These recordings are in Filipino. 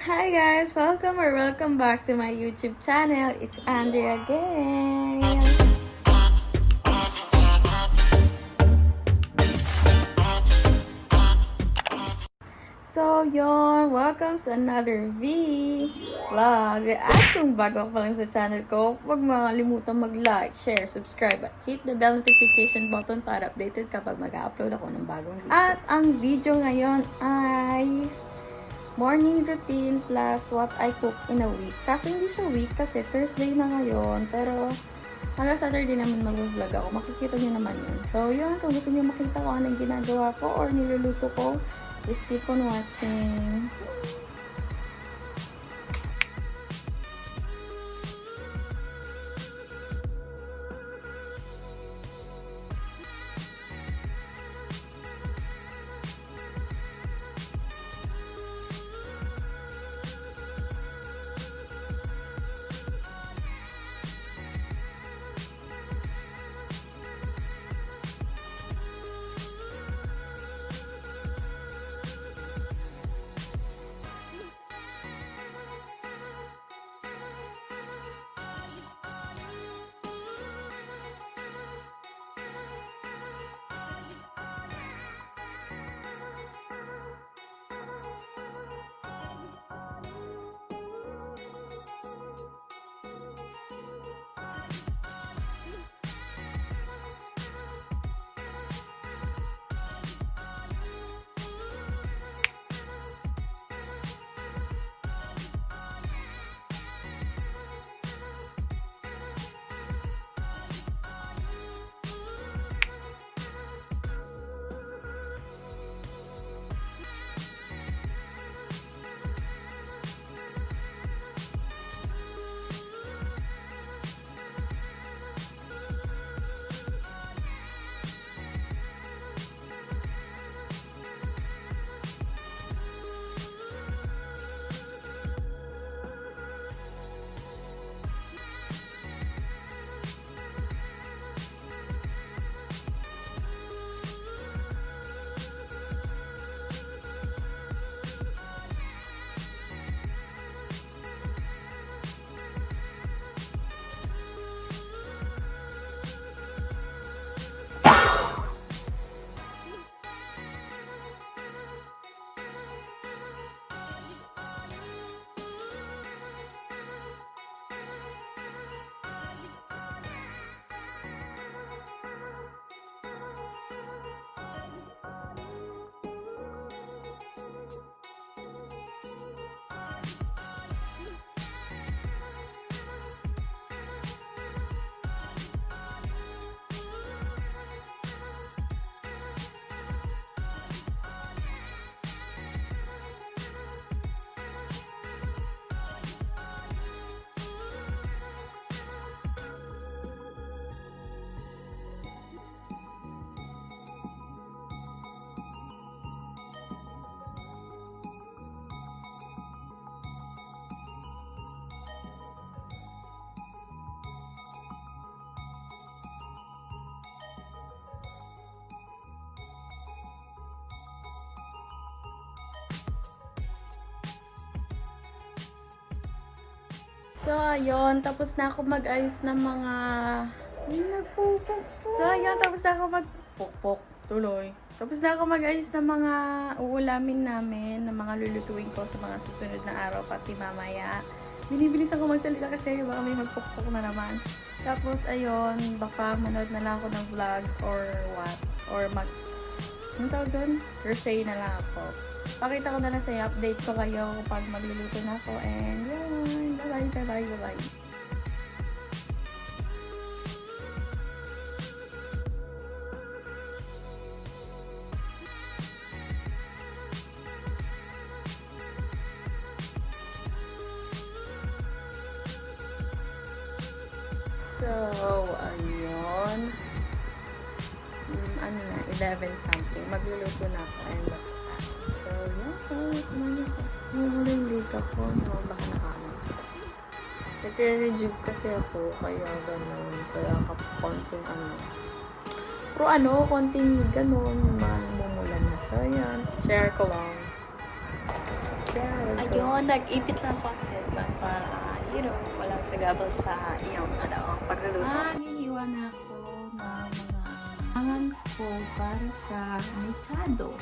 Hi guys! Welcome back to my YouTube channel. It's Andrhea again. So welcome sa another vlog. At kung bago ka pa lang sa channel ko, huwag makalimutan mag-like, share, subscribe, at hit the bell notification button para updated kapag mag-upload ako ng bagong video. At ang video ngayon ay morning routine plus what I cook in a week. Kasi hindi siya week kasi Thursday na ngayon. Pero hanggang Saturday naman mag-vlog ako. Makikita nyo naman yun. So yun, kung gusto nyo makita ko anong ginagawa ko or niluluto ko, just keep on watching. So, ayun. Tapos na ako mag-ayos ng mga... So, ayun. Tapos na ako mag-pokpok. Tuloy. Tapos na ako mag-ayos ng mga uulamin namin, ng mga lulutuin ko sa mga susunod na araw, pati mamaya. Binibilis ako magsalita kasi baka may magpokpok na naman. Tapos, ayun. Baka manood na lang ako ng vlogs or what. Or anong tawag doon? Crochet na lang ako. Pakita ko na lang sa'yo. Update ko kayo pag magluluto na ako. And yun. Bye-bye. So, ayun. Ano na, 11 something. Magluluto na ako. And so, yun. Sumali ko. Mumuling dito ko. No, baka nakaano. Nagre-rejuve kasi ako. Kaya ganun. Kaya konting ano. Pero konting ganun. Mamumulan na. So, yan. Share ko lang. Yeah, Yun, nag-ipit lang ako ng headband para, walang sagabal sa iyong, pagluluto. Hihiwa na ako ng mga pangan ko para sa mechado.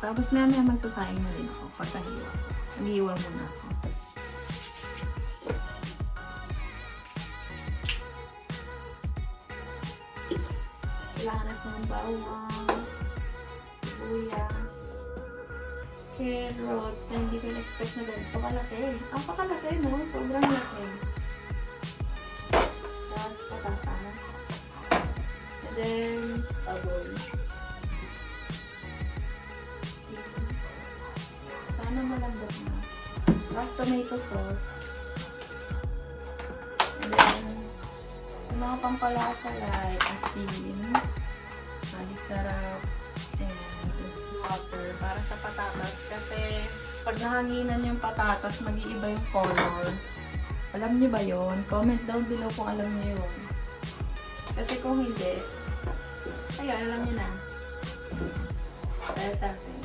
Tapos mamaya magsasayang na rin ako pagkahiwa ko. Nag-iiwa muna ako. Kailangan natin ng bawang, sibuyas, carrots na hindi ko na-expect na ganito kalaki. Ang pakalaki, no? Sobrang laki. Tapos patatas. And then, baboy. Sana malambot na. Tapos tomato sauce. And then, yung mga pampalasa like asin, sarap, and water para sa patatas. Kasi pag nahanginan yung patatas, mag-iiba yung color. Alam niyo ba yon? Comment down below kung alam niyo yun. Kasi kung hindi, ayun, alam niyo na. Dahil sa akin.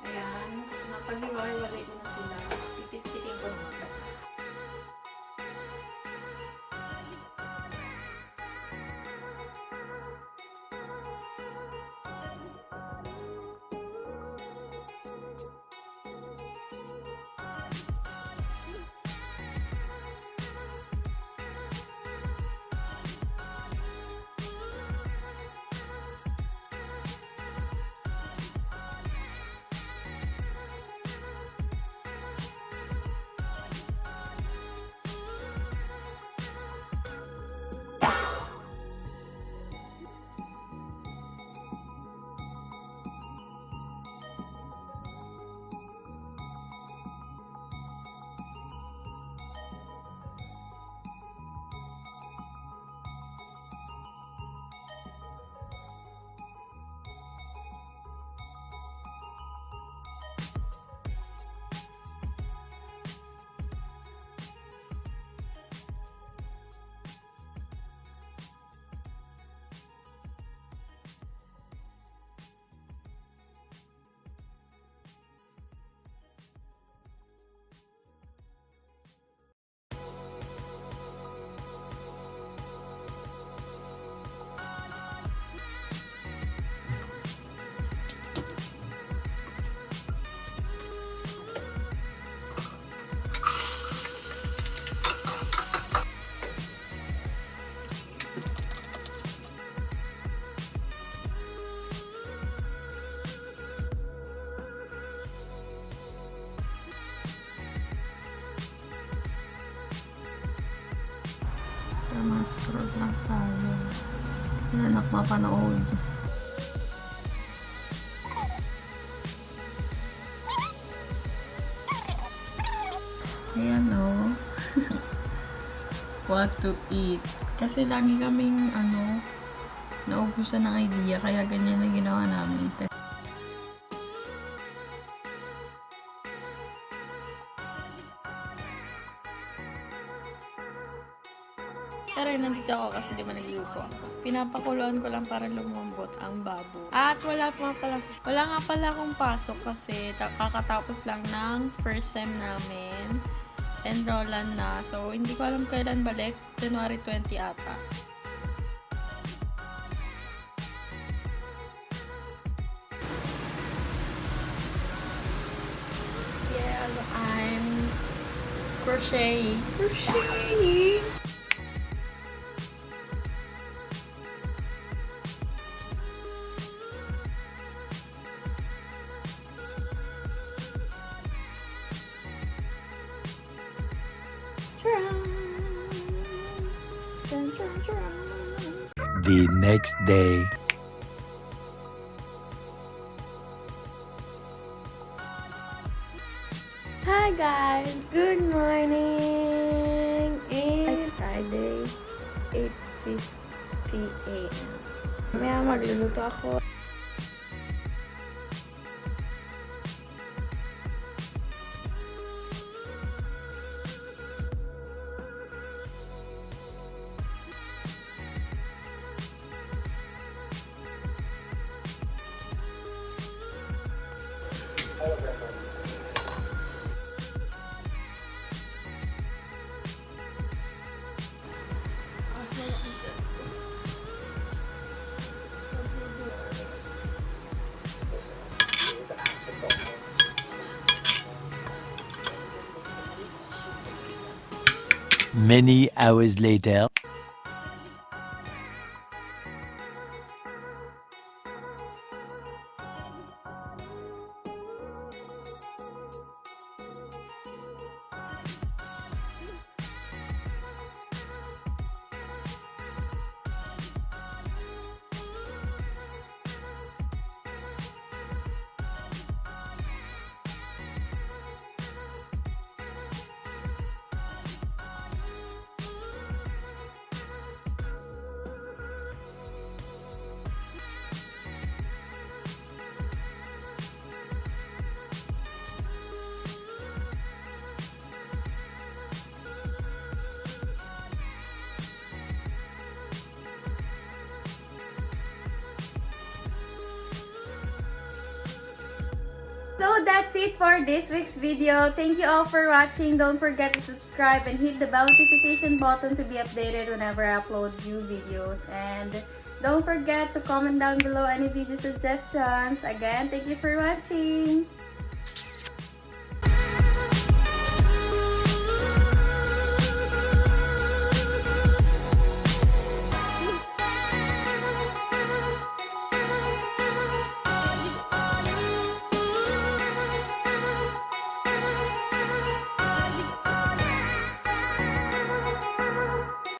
Ayan, napag-iwalay ko na sila. Pipit-pitin ko na. Mas-scroll lang tayo. Anak mapanood. Ayan o. What to eat. Kasi lagi kaming naubusan ng idea. Kaya ganyan na ginawa namin. Pero nandito ako kasi di ba nagluto ako. Pinapakuloan ko lang para lumambot ang babo. At wala nga pala akong pasok kasi kakatapos lang ng first sem namin. Enrollan na. So, hindi ko alam kailan balik. January 20 ata. Yeah, I'm crocheting. The next day. Hi guys, good morning. It's Friday, 8:50 a.m. May magluluto ako. Many hours later. So that's it for this week's video. Thank you all for watching. Don't forget to subscribe and hit the bell notification button to be updated whenever I upload new videos. And don't forget to comment down below any video suggestions. Again, thank you for watching.